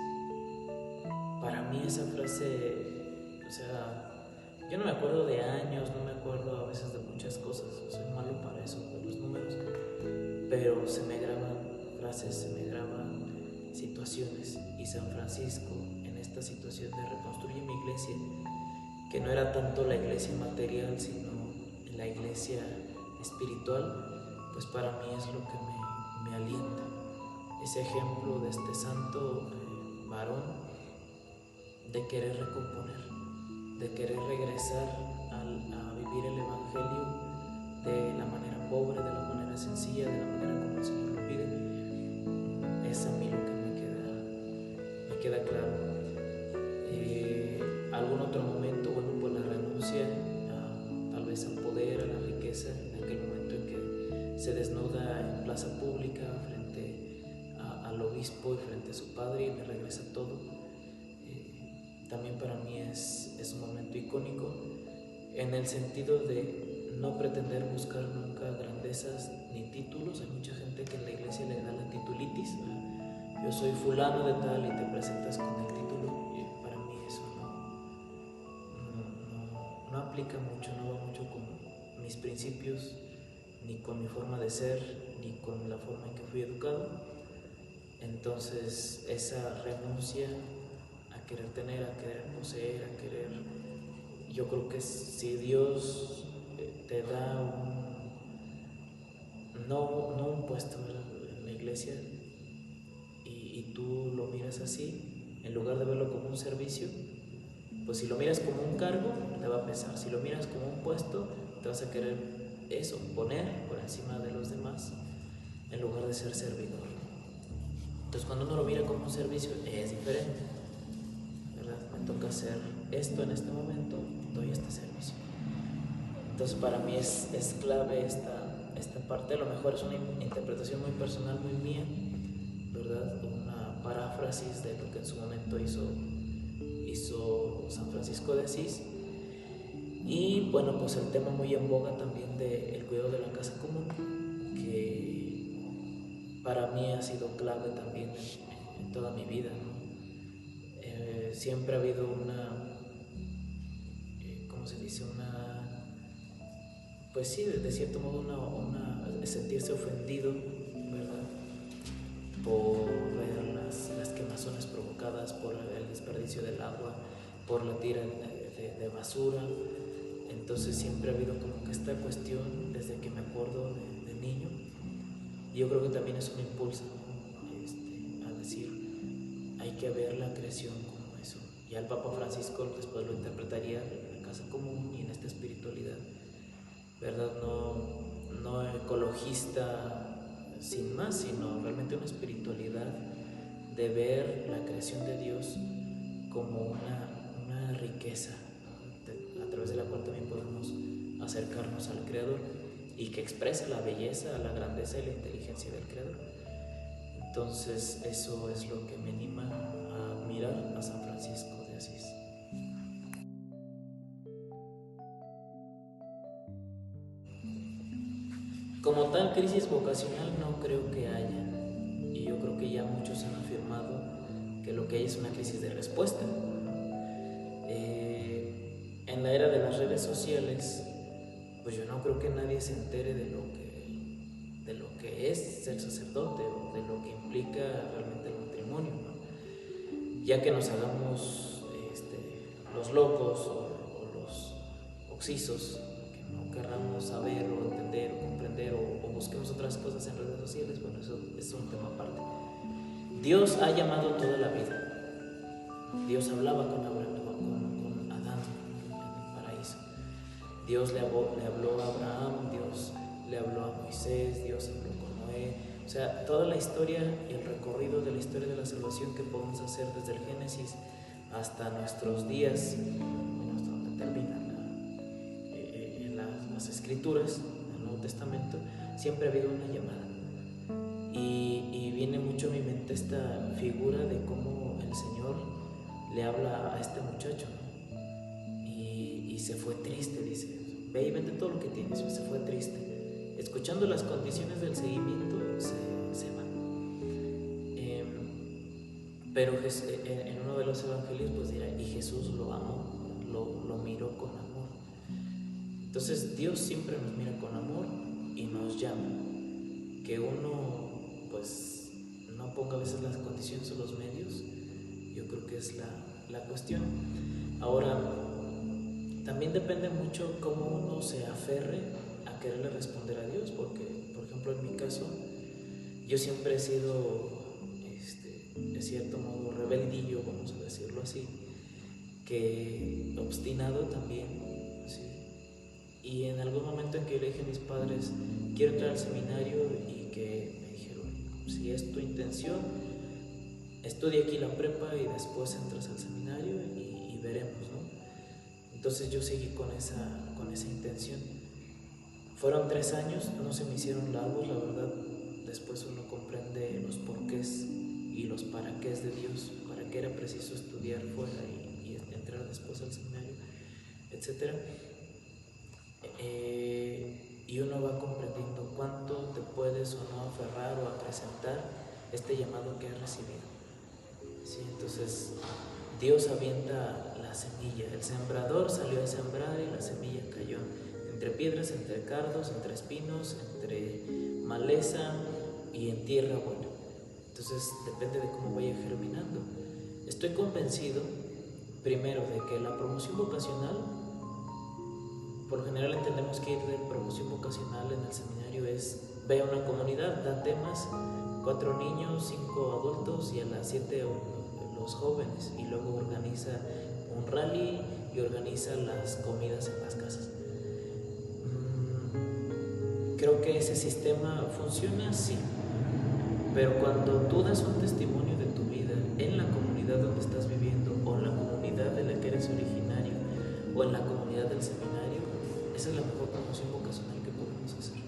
Para mí esa frase, o sea, yo no me acuerdo de años, no me acuerdo a veces de muchas cosas, soy malo para eso, de los números, pero se me graban frases, se me graban situaciones, y San Francisco en esta situación de reconstruir mi iglesia, que no era tanto la iglesia material, sino la iglesia espiritual, pues para mí es lo que me alienta. Ese ejemplo de este santo varón de querer recomponer, de querer regresar a vivir el Evangelio de la manera pobre, de la manera sencilla, de la manera como el Señor lo pide. Es a mí lo que me queda claro. Algún otro momento, bueno, pues la renuncia tal vez al poder, a la riqueza, en aquel momento en que se desnuda en plaza pública frente al obispo y frente a su padre, y me regresa todo. También para mí es un momento icónico, en el sentido de no pretender buscar nunca grandezas ni títulos. Hay mucha gente que en la iglesia le da la titulitis, ¿verdad? Yo soy fulano de tal, y te presentas con el título, y para mí eso no aplica mucho, no va mucho con mis principios, ni con mi forma de ser, ni con la forma en que fui educado. Entonces esa renuncia a querer tener, a querer poseer, a querer, yo creo que si Dios te da no un puesto en la iglesia, y tú lo miras así, en lugar de verlo como un servicio, pues si lo miras como un cargo, te va a pesar. Si lo miras como un puesto, te vas a querer eso, poner por encima de los demás, en lugar de ser servidor. Entonces cuando uno lo mira como un servicio, es diferente, ¿verdad? Me toca toca hacer esto en este momento, doy este servicio. Entonces para mí es clave esta parte. A lo mejor es una interpretación muy personal, muy mía, ¿verdad? Una paráfrasis de lo que en su momento hizo San Francisco de Asís. Y bueno, pues el tema muy en boga también del cuidado de la casa común, que para mí ha sido clave también en toda mi vida, ¿no? Siempre ha habido ¿cómo se dice? Pues sí, de cierto modo sentirse ofendido, ¿verdad? Por ver las quemazones provocadas, por el desperdicio del agua, por la tira de basura. Entonces siempre ha habido como que esta cuestión desde que me acuerdo de niño. Y yo creo que también eso me impulsa, ¿no? A decir, hay que ver la creación como eso. Ya el Papa Francisco después lo interpretaría en la casa común y en esta espiritualidad, ¿verdad? No ecologista sin más, sino realmente una espiritualidad de ver la creación de Dios como una riqueza a través de la cual también podemos acercarnos al Creador y que expresa la belleza, la grandeza y la inteligencia del Creador. Entonces eso es lo que me anima a admirar a San Francisco de Asís. Como tal crisis vocacional no creo que haya, y yo creo que ya muchos han afirmado que lo que hay es una crisis de respuesta. En la era de las redes sociales, pues yo no creo que nadie se entere de lo que es ser sacerdote o de lo que implica realmente el matrimonio, ¿no? Ya que nos hagamos los locos o los oxisos, que no querramos saber o entender o comprender o busquemos otras cosas en redes sociales, bueno, eso es un tema aparte. Dios ha llamado toda la vida. Dios hablaba con Adán en el paraíso. Dios le habló a Abraham, Dios le habló a Moisés, Dios habló con Noé. O sea, toda la historia y el recorrido de la historia de la salvación que podemos hacer desde el Génesis hasta nuestros días, bueno, hasta donde terminan las escrituras, el Nuevo Testamento, siempre ha habido una llamada. Y viene mucho a mi mente esta figura de cómo el Señor le habla a este muchacho, ¿no? Y se fue triste, dice, ve y vende todo lo que tienes. Se fue triste. Escuchando las condiciones del seguimiento, se va. Pero en uno de los evangelios pues dirá, y Jesús lo amó, lo miró con amor. Entonces Dios siempre nos mira con amor y nos llama. Que uno pues no ponga a veces las condiciones o los medios, yo creo que es la cuestión. Ahora, también depende mucho cómo uno se aferre a quererle responder a Dios, porque, por ejemplo, en mi caso, yo siempre he sido, de cierto modo, rebeldillo, vamos a decirlo así, que obstinado también, ¿sí? Y en algún momento en que yo le dije a mis padres, quiero entrar al seminario, y que me dijeron, si es tu intención, estudia aquí la prepa y después entras al seminario y veremos, ¿no? Entonces yo seguí con esa intención. Fueron 3 años, no se me hicieron largos, la verdad. Después uno comprende los porqués y los paraqués de Dios, para qué era preciso estudiar fuera y entrar después al seminario, etc. Y uno va comprendiendo cuánto te puedes o no aferrar o acrecentar este llamado que has recibido. ¿Sí? Entonces Dios avienta la semilla, el sembrador salió a sembrar y la semilla cayó entre piedras, entre cardos, entre espinos, entre maleza y en tierra buena. Entonces depende de cómo vaya germinando. Estoy convencido, primero, de que la promoción vocacional, por lo general entendemos que ir de promoción vocacional en el seminario es ve a una comunidad, da temas, 4 niños, 5 adultos y a las 7 los jóvenes, y luego organiza un rally y organiza las comidas en las casas. Creo que ese sistema funciona, sí, pero cuando tú das un testimonio de tu vida en la comunidad donde estás viviendo o en la comunidad en la que o en la comunidad del seminario, esa es la mejor promoción vocacional que podemos hacer.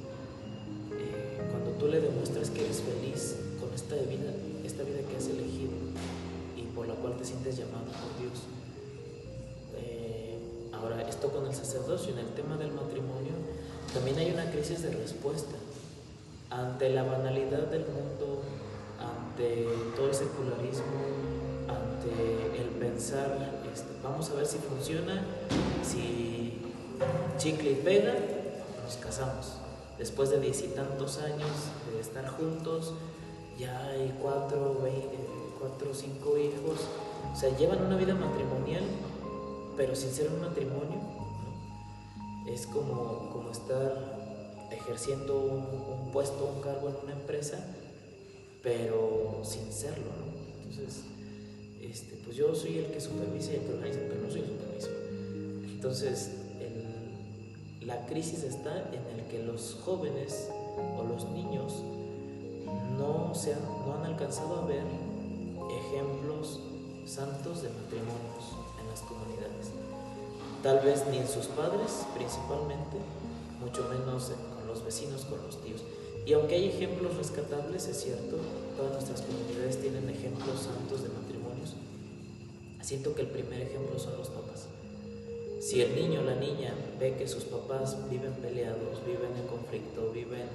Cuando tú le demuestras que eres feliz con esta vida que has elegido y por la cual te sientes llamado por Dios. Ahora, esto con el sacerdocio, en el tema del matrimonio, también hay una crisis de respuesta ante la banalidad del mundo, ante todo el secularismo, ante el pensar, vamos a ver si funciona, si chicle y pega, nos casamos. Después de 10 y tantos años de estar juntos, ya hay 4 o 5 hijos, o sea, llevan una vida matrimonial, pero sin ser un matrimonio, ¿no? Es como estar ejerciendo un puesto, un cargo en una empresa, pero sin serlo, ¿no? Entonces, pues yo soy el que supervisa y el que organiza, pero no soy el supervisor. Entonces, la crisis está en el que los jóvenes o los niños no han alcanzado a ver ejemplos santos de matrimonios en las comunidades. Tal vez ni en sus padres, principalmente, mucho menos con los vecinos, con los tíos. Y aunque hay ejemplos rescatables, es cierto, todas nuestras comunidades tienen ejemplos santos de matrimonios, siento que el primer ejemplo son los papás. Si el niño o la niña ve que sus papás viven peleados, viven en conflicto, viven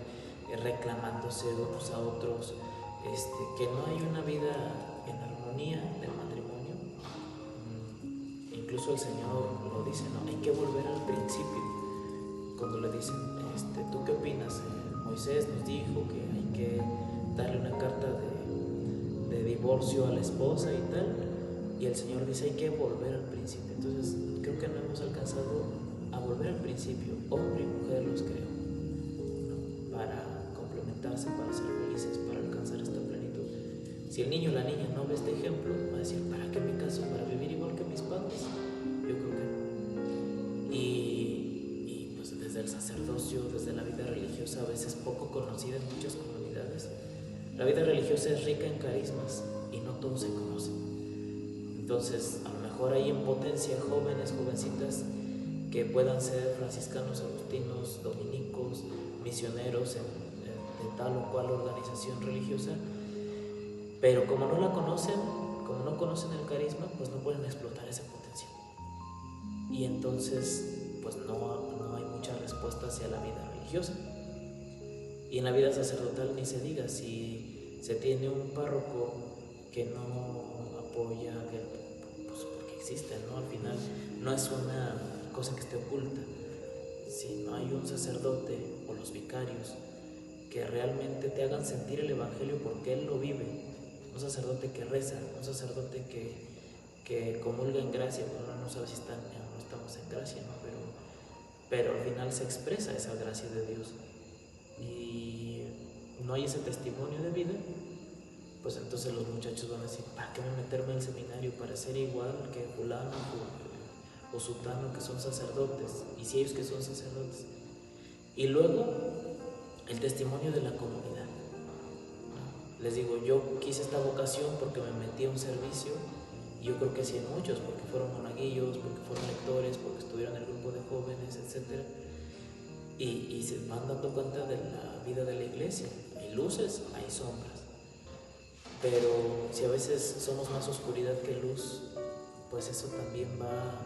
reclamándose unos a otros, que no hay una vida en armonía del matrimonio, incluso el Señor lo dice, ¿no? Hay que volver al principio. Cuando le dicen, ¿tú qué opinas? Moisés nos dijo que hay que darle una carta de divorcio a la esposa y tal, y el Señor dice, hay que volver al principio. Entonces, creo que no hemos alcanzado a volver al principio. Hombre y mujer los creó, ¿no? Para complementarse, para ser felices, para alcanzar esta plenitud. Si el niño o la niña no ve este ejemplo, va a decir, ¿para qué me caso? ¿Para vivir igual que mis padres? Yo creo que no. Y pues desde el sacerdocio, desde la vida religiosa, a veces poco conocida en muchas comunidades, la vida religiosa es rica en carismas y no todos se conocen. Entonces, a lo mejor hay en potencia jóvenes, jovencitas que puedan ser franciscanos, agustinos, dominicos, misioneros de tal o cual organización religiosa, pero como no la conocen, como no conocen el carisma, pues no pueden explotar ese potencial. Y entonces, pues no hay mucha respuesta hacia la vida religiosa. Y en la vida sacerdotal ni se diga, si se tiene un párroco que no apoya, pues porque existe, ¿no? Al final no es una cosa que esté oculta. Si no hay un sacerdote o los vicarios que realmente te hagan sentir el evangelio porque él lo vive, un sacerdote que reza, un sacerdote que comulga en gracia, uno no sabe si no estamos en gracia, ¿no? Pero al final se expresa esa gracia de Dios y no hay ese testimonio de vida, pues entonces los muchachos van a decir, ¿para qué me meterme al seminario? Para ser igual que fulano o sutano que son sacerdotes, y si ellos que son sacerdotes. Y luego el testimonio de la comunidad, ¿no? Les digo, yo quise esta vocación porque me metí a un servicio, y yo creo que sí hay muchos, porque fueron monaguillos, porque fueron lectores, porque estuvieron en el grupo de jóvenes, etc. Y se van dando cuenta de la vida de la iglesia. Hay luces, hay sombras. Pero si a veces somos más oscuridad que luz, pues eso también va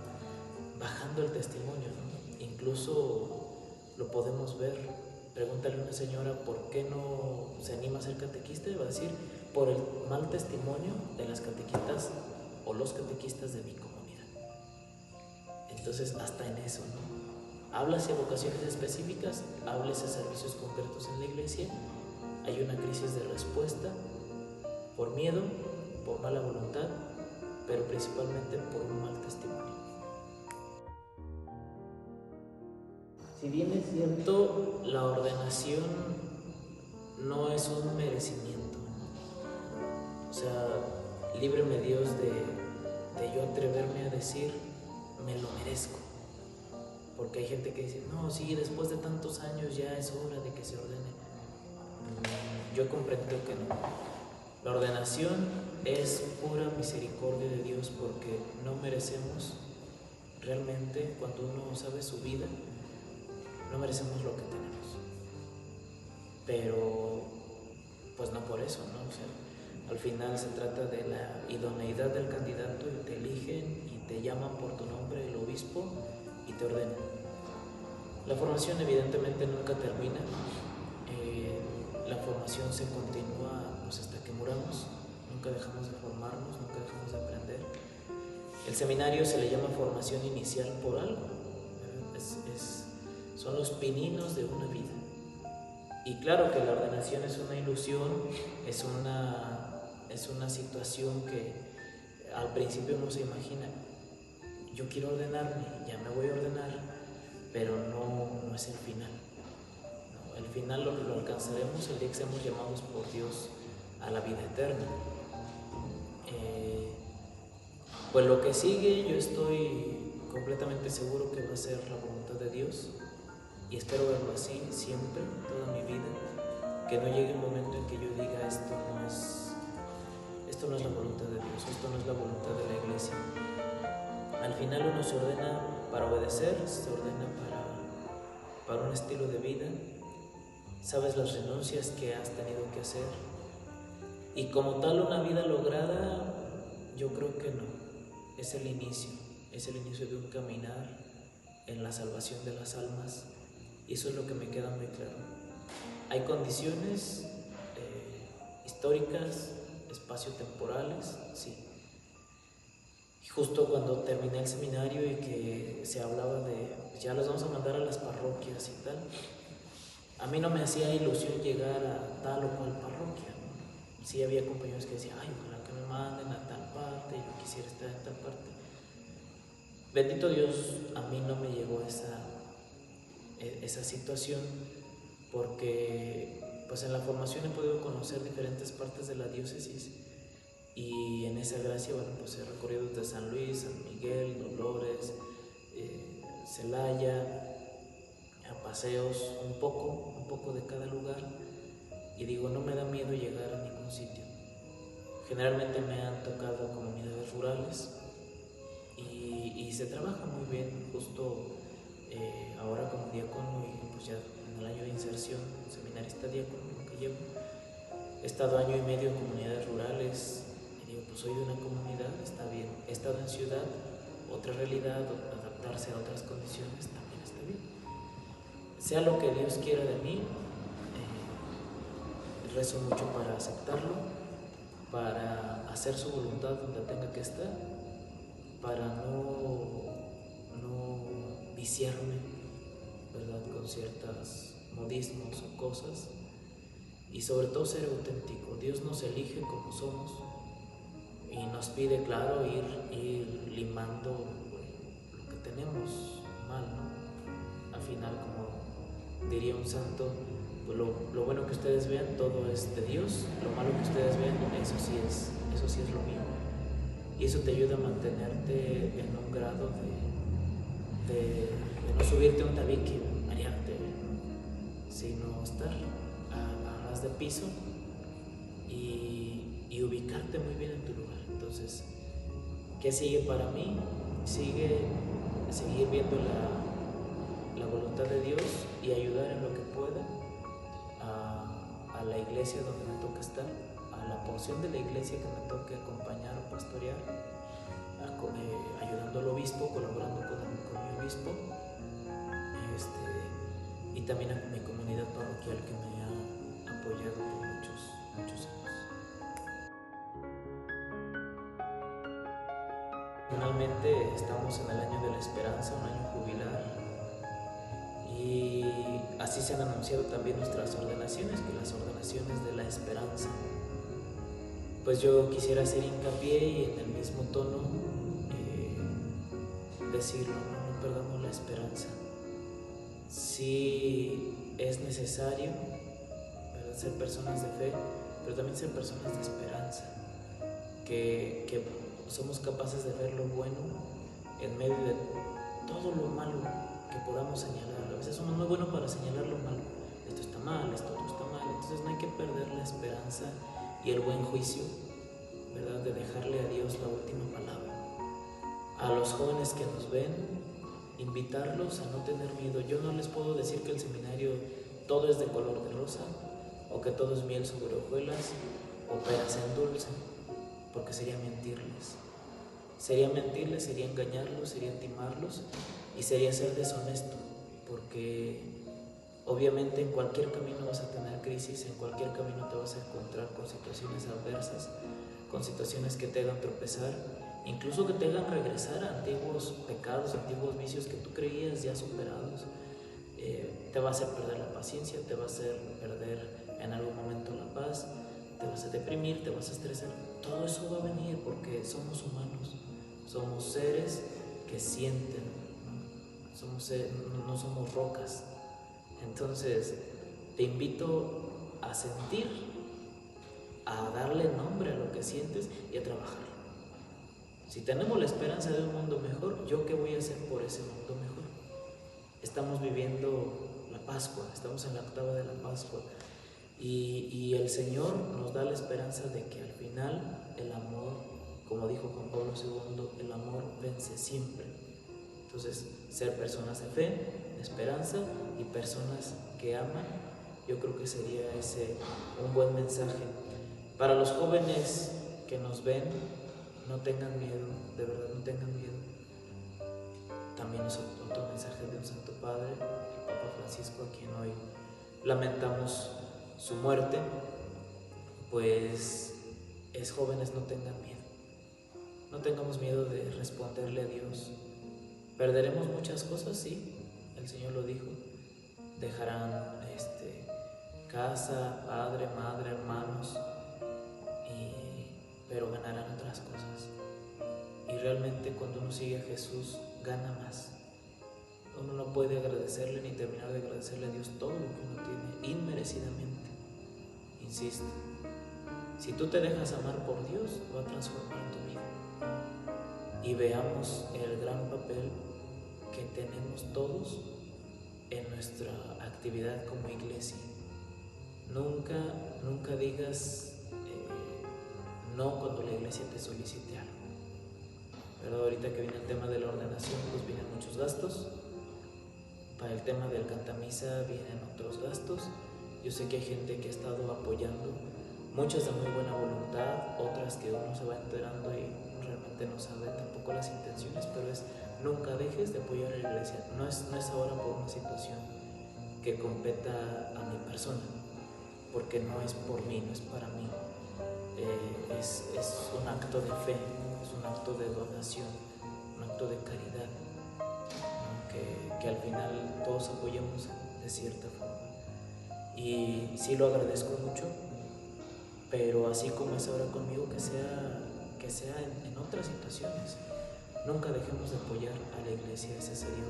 bajando el testimonio, ¿no? Incluso lo podemos ver. Pregúntale a una señora por qué no se anima a ser catequista y va a decir, por el mal testimonio de las catequistas o los catequistas de mi comunidad. Entonces, hasta en eso, ¿no? Háblase de vocaciones específicas, háblese de servicios concretos en la iglesia. Hay una crisis de respuesta por miedo, por mala voluntad, pero principalmente por un mal testimonio. Si bien es cierto, la ordenación no es un merecimiento. O sea, líbreme Dios de yo atreverme a decir, me lo merezco. Porque hay gente que dice, no, sí, después de tantos años ya es hora de que se ordene. Yo he comprendido que no. La ordenación es pura misericordia de Dios porque no merecemos realmente cuando uno sabe su vida, no merecemos lo que tenemos. Pero pues no por eso, ¿no? O sea, al final se trata de la idoneidad del candidato y te eligen y te llaman por tu nombre el obispo y te ordenan. La formación evidentemente nunca termina. La formación se continúa pues, hasta que muramos. Nunca dejamos de formarnos, nunca dejamos de aprender. El seminario se le llama formación inicial por algo. Son los pininos de una vida. Y claro que la ordenación es una ilusión, es una situación que al principio no se imagina. Yo quiero ordenarme, ya me voy a ordenar, pero no es el final. No, el final lo alcanzaremos el día que seamos llamados por Dios a la vida eterna. Pues lo que sigue, yo estoy completamente seguro que va a ser la voluntad de Dios. Y espero verlo así siempre, toda mi vida, que no llegue un momento en que yo diga esto no es la voluntad de Dios, esto no es la voluntad de la iglesia. Al final uno se ordena para obedecer, se ordena para un estilo de vida, sabes las renuncias que has tenido que hacer y como tal una vida lograda, yo creo que no, es el inicio de un caminar en la salvación de las almas. Y eso es lo que me queda muy claro. Hay condiciones históricas, espaciotemporales, sí. Y justo cuando terminé el seminario y que se hablaba de, pues ya los vamos a mandar a las parroquias y tal, a mí no me hacía ilusión llegar a tal o cual parroquia. Sí había compañeros que decían, ay, ojalá que me manden a tal parte, yo quisiera estar en tal parte. Bendito Dios, a mí no me llegó esa situación porque pues en la formación he podido conocer diferentes partes de la diócesis y en esa gracia, bueno, pues he recorrido desde San Luis, San Miguel, Dolores, Celaya, a paseos, un poco de cada lugar y digo, no me da miedo llegar a ningún sitio. Generalmente me han tocado comunidades rurales y se trabaja muy bien, justo ahora como diácono y pues ya en el año de inserción, seminarista diácono que llevo, he estado año y medio en comunidades rurales y digo, pues soy de una comunidad, está bien, he estado en ciudad, otra realidad, adaptarse a otras condiciones también está bien. Sea lo que Dios quiera de mí, rezo mucho para aceptarlo, para hacer su voluntad donde tenga que estar, para no viciarme, ¿verdad?, con ciertos modismos o cosas y sobre todo ser auténtico. Dios nos elige como somos y nos pide, claro, ir limando lo que tenemos mal, ¿no? Al final, como diría un santo, pues lo bueno que ustedes vean, todo es de Dios, lo malo que ustedes vean, eso sí es lo mío. Y eso te ayuda a mantenerte en un grado de no subirte a un tabique, marearte, sino estar a ras de piso y ubicarte muy bien en tu lugar. Entonces, ¿qué sigue para mí? Seguir viendo la voluntad de Dios y ayudar en lo que pueda a la iglesia donde me toca estar, a la porción de la iglesia que me toque acompañar o pastorear, ayudando al obispo, colaborando con mi obispo, y también a mi comunidad parroquial que me ha apoyado por muchos años. Finalmente estamos en el año de la esperanza, un año jubilar, y así se han anunciado también nuestras ordenaciones, que las ordenaciones de la esperanza. Pues yo quisiera hacer hincapié y en el mismo tono decirlo, no perdamos la esperanza. Sí es necesario, ¿verdad?, ser personas de fe, pero también ser personas de esperanza, que somos capaces de ver lo bueno en medio de todo lo malo que podamos señalar. A veces somos muy buenos para señalar lo malo, esto está mal, esto otro está mal, entonces no hay que perder la esperanza y el buen juicio, ¿verdad?, de dejarle a Dios la última palabra. A los jóvenes que nos ven, invitarlos a no tener miedo. Yo no les puedo decir que el seminario todo es de color de rosa, o que todo es miel sobre hojuelas, o peras en dulce, porque sería mentirles. Sería mentirles, sería engañarlos, sería timarlos y sería ser deshonesto, porque obviamente en cualquier camino vas a tener crisis, en cualquier camino te vas a encontrar con situaciones adversas, con situaciones que te hagan tropezar, incluso que te hagan regresar a antiguos pecados, antiguos vicios que tú creías ya superados. Te va a hacer perder la paciencia, te va a hacer perder en algún momento la paz, te vas a deprimir, te vas a estresar. Todo eso va a venir porque somos humanos, somos seres que sienten, no somos rocas. Entonces te invito a sentir, a darle nombre a lo que sientes y a trabajar. Si tenemos la esperanza de un mundo mejor, ¿yo qué voy a hacer por ese mundo mejor? Estamos viviendo la Pascua, estamos en la octava de la Pascua y el Señor nos da la esperanza de que al final el amor, como dijo Juan Pablo II, el amor vence siempre. Entonces, ser personas de fe, de esperanza y personas que aman, yo creo que sería ese un buen mensaje. Para los jóvenes que nos ven, no tengan miedo, de verdad no tengan miedo. También es otro mensaje de un Santo Padre, el Papa Francisco, a quien hoy lamentamos su muerte. Pues es jóvenes, no tengan miedo. No tengamos miedo de responderle a Dios. Perderemos muchas cosas, sí, el Señor lo dijo. Dejarán casa, padre, madre, hermanos, pero ganarán otras cosas. Y realmente cuando uno sigue a Jesús, gana más. Uno no puede agradecerle ni terminar de agradecerle a Dios todo lo que uno tiene inmerecidamente. Insisto, si tú te dejas amar por Dios, va a transformar tu vida. Y veamos el gran papel que tenemos todos en nuestra actividad como iglesia. Nunca digas no cuando la iglesia te solicite algo. Pero ahorita que viene el tema de la ordenación, pues vienen muchos gastos. Para el tema del cantamisa vienen otros gastos. Yo sé que hay gente que ha estado apoyando, muchas de muy buena voluntad, otras que uno se va enterando y realmente no sabe tampoco las intenciones, pero es nunca dejes de apoyar a la iglesia. No es ahora por una situación que competa a mi persona, porque no es por mí, no es para mí. Es un acto de fe, es un acto de donación, un acto de caridad, ¿no? que al final todos apoyamos de cierta forma. Y sí lo agradezco mucho, pero así como es ahora conmigo, que sea en otras situaciones. Nunca dejemos de apoyar a la iglesia, ese sería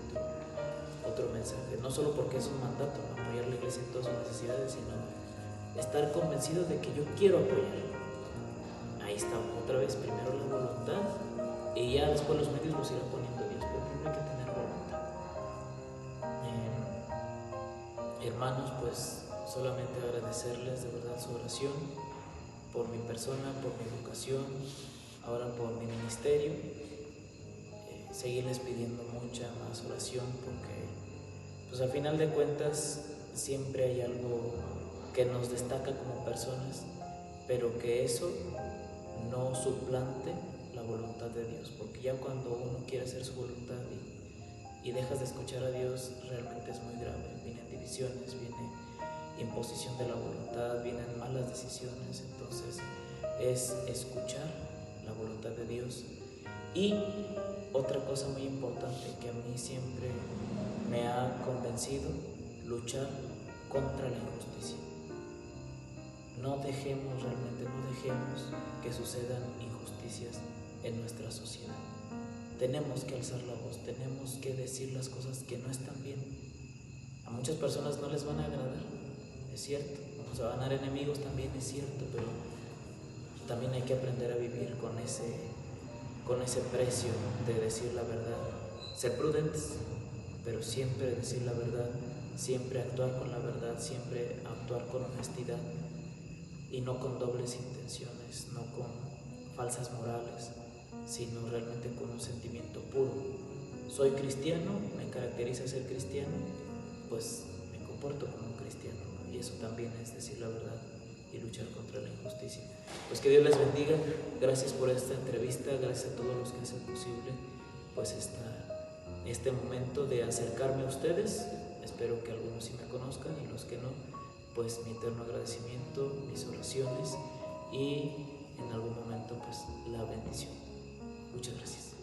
otro mensaje. No solo porque es un mandato, ¿no? Apoyar a la iglesia en todas sus necesidades, sino estar convencido de que yo quiero apoyar. Ahí está otra vez, primero la voluntad y ya después los medios los irá poniendo Dios, pero primero hay que tener voluntad. Hermanos, pues solamente agradecerles de verdad su oración por mi persona, por mi vocación, ahora por mi ministerio. Seguirles pidiendo mucha más oración porque pues al final de cuentas siempre hay algo que nos destaca como personas, pero que eso no suplante la voluntad de Dios, porque ya cuando uno quiere hacer su voluntad y dejas de escuchar a Dios, realmente es muy grave. Vienen divisiones, viene imposición de la voluntad, vienen malas decisiones. Entonces es escuchar la voluntad de Dios. Y otra cosa muy importante que a mí siempre me ha convencido, luchar contra la injusticia. No dejemos que sucedan injusticias en nuestra sociedad. Tenemos que alzar la voz, tenemos que decir las cosas que no están bien. A muchas personas no les van a agradar, es cierto. Vamos a ganar enemigos también, es cierto, pero también hay que aprender a vivir con ese precio de decir la verdad. Ser prudentes, pero siempre decir la verdad, siempre actuar con la verdad, siempre actuar con honestidad. Y no con dobles intenciones, no con falsas morales, sino realmente con un sentimiento soy cristiano, me caracteriza ser cristiano, pues me comporto como un cristiano, ¿no? Y eso también es decir la verdad y luchar contra la injusticia. Pues que Dios les bendiga, gracias por esta entrevista, gracias a todos los que hacen posible pues este momento de acercarme a ustedes. Espero que algunos sí me conozcan y los que no, pues mi eterno agradecimiento, mis oraciones y en algún momento pues la bendición. Muchas gracias.